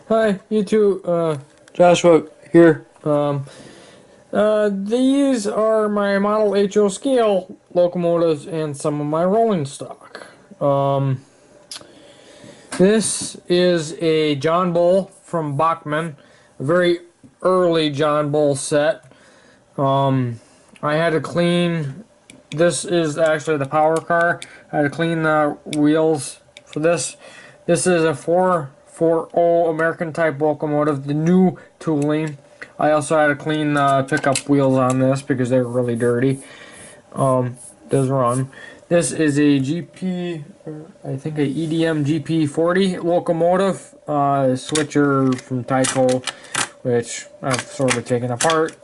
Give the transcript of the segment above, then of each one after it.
Hi, you two. Joshua here. These are my Model HO scale locomotives and some of my rolling stock. This is a John Bull from Bachman, a very early John Bull set. I had to clean. This is actually the power car. I had to clean the wheels for this. This is a 440 American type locomotive, the new tooling. I also had to clean the pickup wheels on this because they were really dirty. Does run. This is a GP, I think a EDM GP40 locomotive, switcher from Tyco, which I've sort of taken apart.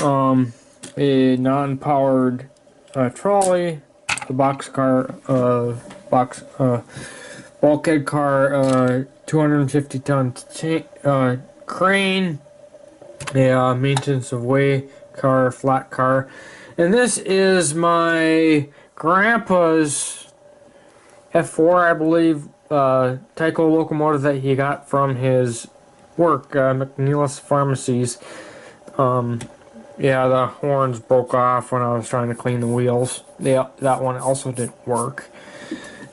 A non-powered trolley, the bulkhead car, 250-ton crane, a maintenance of way car, flat car, and this is my grandpa's F4, I believe, Tyco locomotive that he got from his work, McNeil's Pharmacies. Yeah, the horns broke off when I was trying to clean the wheels. That one also didn't work.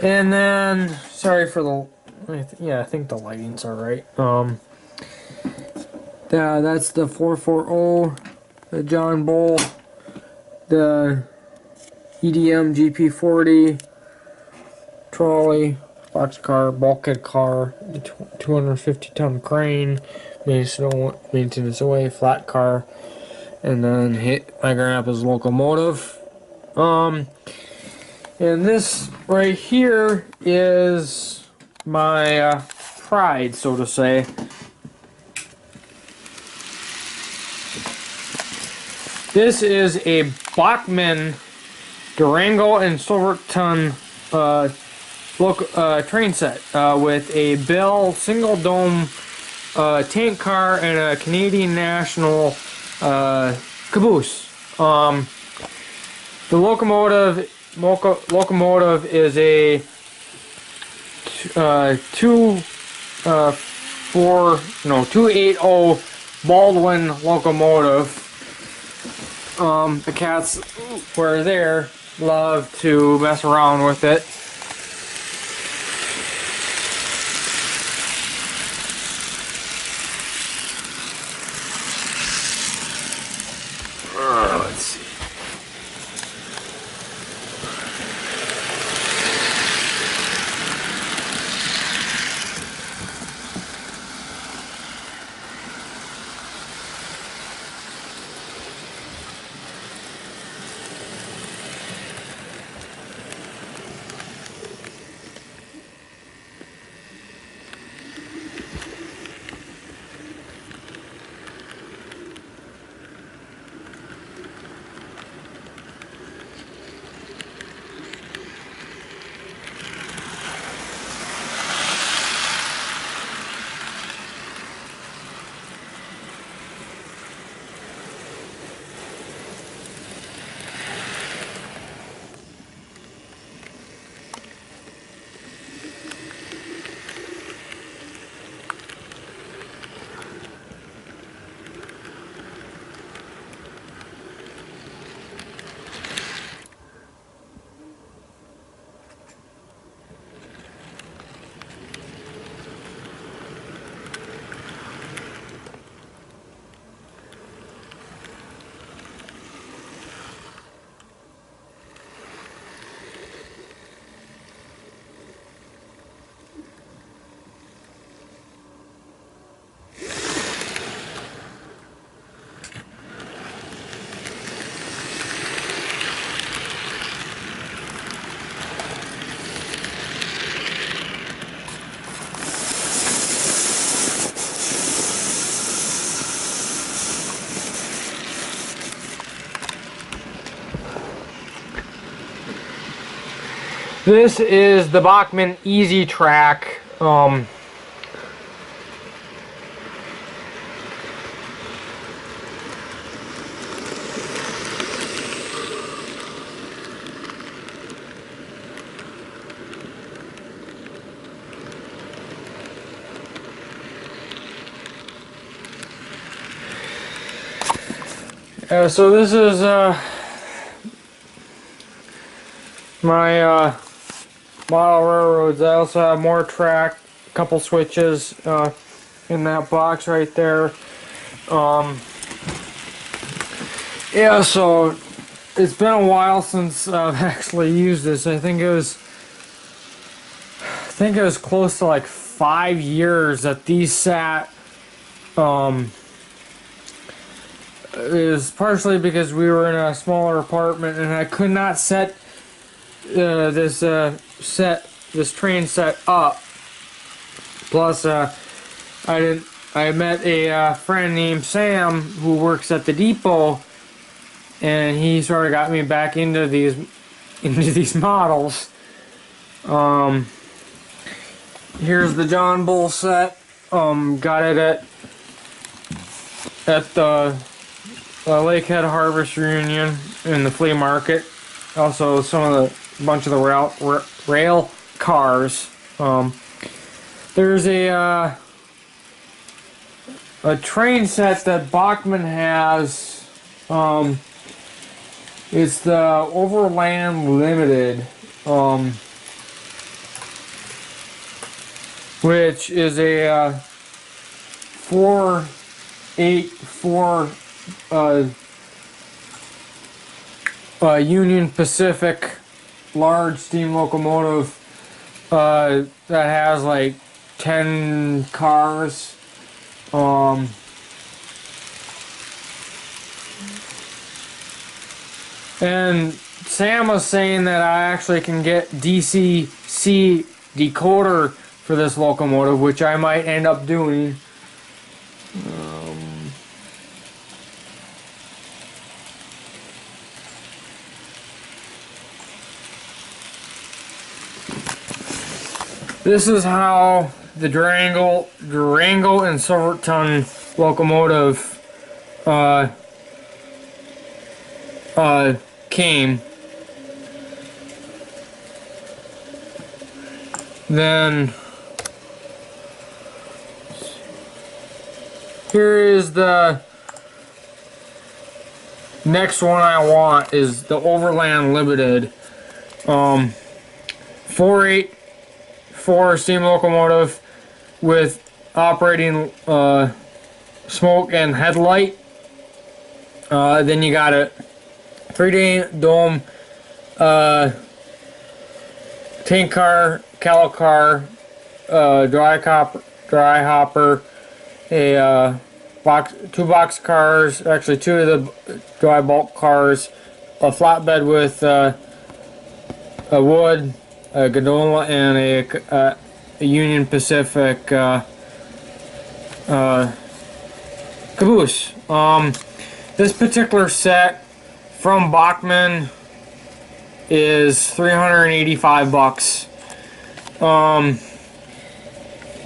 And then, sorry for the, yeah, I think the lighting's alright. That's the 440, the John Bull, the EDM GP40, trolley, boxcar, bulkhead car, 250-ton crane, maintenance away, flat car, and then hit my grandpa's locomotive. And this right here is my pride, so to say. This is a Bachmann Durango and Silverton train set with a Bell single dome tank car and a Canadian National caboose. The locomotive is a 280 Baldwin locomotive. The cats were there, love to mess around with it. Let's see. This is the Bachmann Easy Track. So this is my model railroads. I also have more track, a couple switches in that box right there. Yeah, so it's been a while since I've actually used this. I think it was close to like 5 years that these sat. Is partially because we were in a smaller apartment and I could not set this train set up. Plus, I met a friend named Sam who works at the depot, and he sort of got me back into these models. Here's the John Bull set. Got it at the Lakehead Harvest Reunion in the flea market. Also, bunch of the rail cars. There's a train set that Bachman has. It's the Overland Limited, which is a 484 Union Pacific large steam locomotive that has like 10 cars. And Sam was saying that I actually can get DCC decoder for this locomotive, which I might end up doing. This is how the Durango and Silverton locomotive came. Then here is the next one I want, is the Overland Limited 484 steam locomotive with operating smoke and headlight. Then you got a 3-day dome tank car, cattle car, dry hopper, a two box cars, actually 2 of the dry bulk cars, a flatbed with a wood, a gondola, and a Union Pacific caboose. This particular set from Bachman is $385.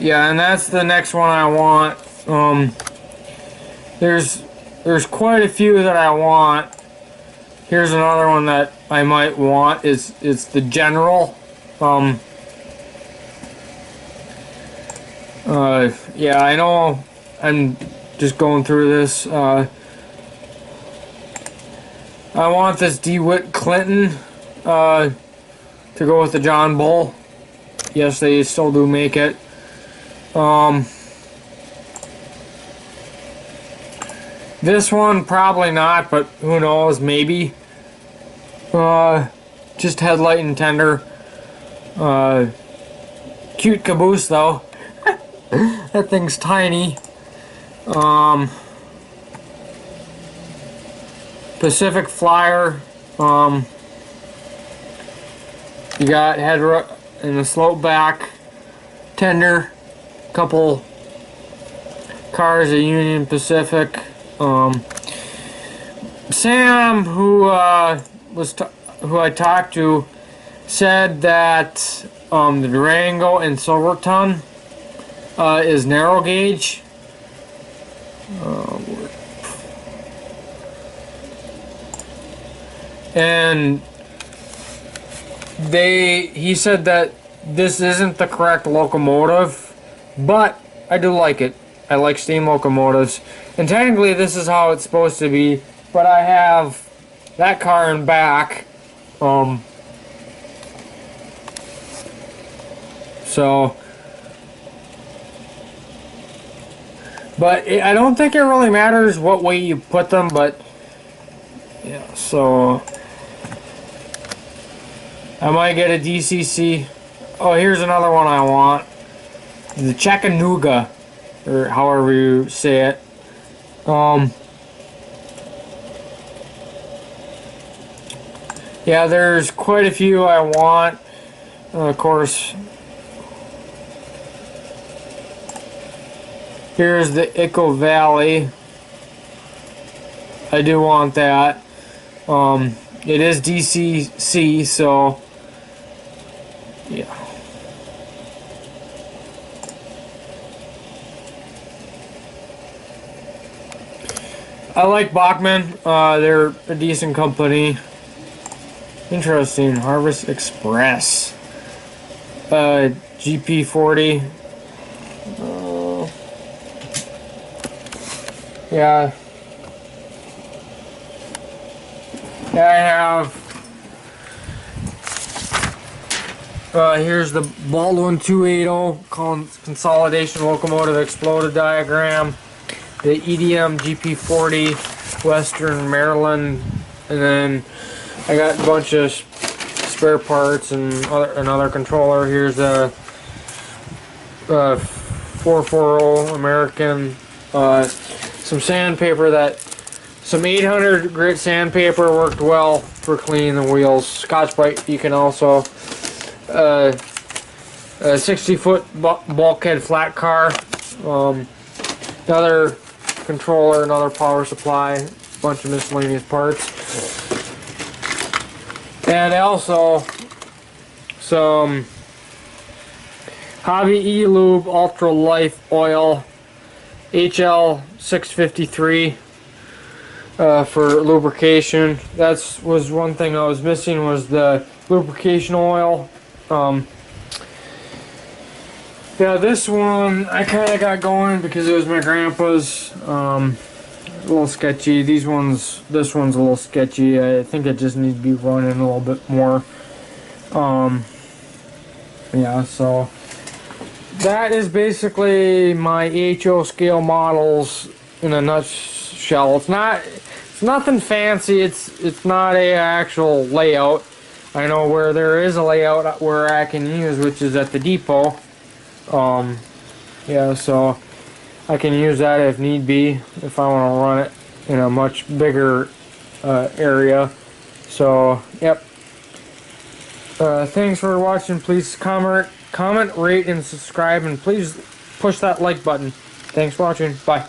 Yeah, and that's the next one I want. There's quite a few that I want. Here's another one that I might want. It's the General. Yeah, I know I'm just going through this. I want this DeWitt Clinton to go with the John Bull. Yes, they still do make it. This one probably not, but who knows, maybe. Just headlight and tender. Cute caboose though. That thing's tiny. Pacific Flyer. You got head and the slope back, tender, couple cars at Union Pacific. Sam, who I talked to, said that the Durango and Silverton is narrow gauge. And he said that this isn't the correct locomotive, but I do like it. I like steam locomotives, and technically this is how it's supposed to be but I have that car in back. So, but I don't think it really matters what way you put them, but yeah, so I might get a DCC. Oh, here's another one I want. The Chattanooga, or however you say it. Yeah, there's quite a few I want. Of course, here's the Echo Valley. I do want that. It is DCC, so yeah. I like Bachmann. They're a decent company. Interesting. Harvest Express. GP40. Yeah. I have. Here's the Baldwin 280 consolidation locomotive exploded diagram. The EDM GP40 Western Maryland, and then I got a bunch of spare parts and another controller. Here's a 440 American, some sandpaper, some 800 grit sandpaper worked well for cleaning the wheels. Scotch-Brite, you can also, a 60-foot bulkhead flat car, another controller, another power supply, a bunch of miscellaneous parts, and also some Hobby E-Lube Ultra Life Oil HL 653 for lubrication. That was one thing I was missing, was the lubrication oil. Yeah, this one I kind of got going because it was my grandpa's. A little sketchy. This one's a little sketchy. I think it just needs to be running a little bit more. Yeah, so that is basically my AHO scale models in a nutshell. It's nothing fancy. It's not a actual layout. I know where there is a layout where I can use, which is at the depot. Yeah, so I can use that if need be, if I want to run it in a much bigger area. So, yep. Thanks for watching. Please comment, rate, and subscribe, and please push that like button. Thanks for watching. Bye.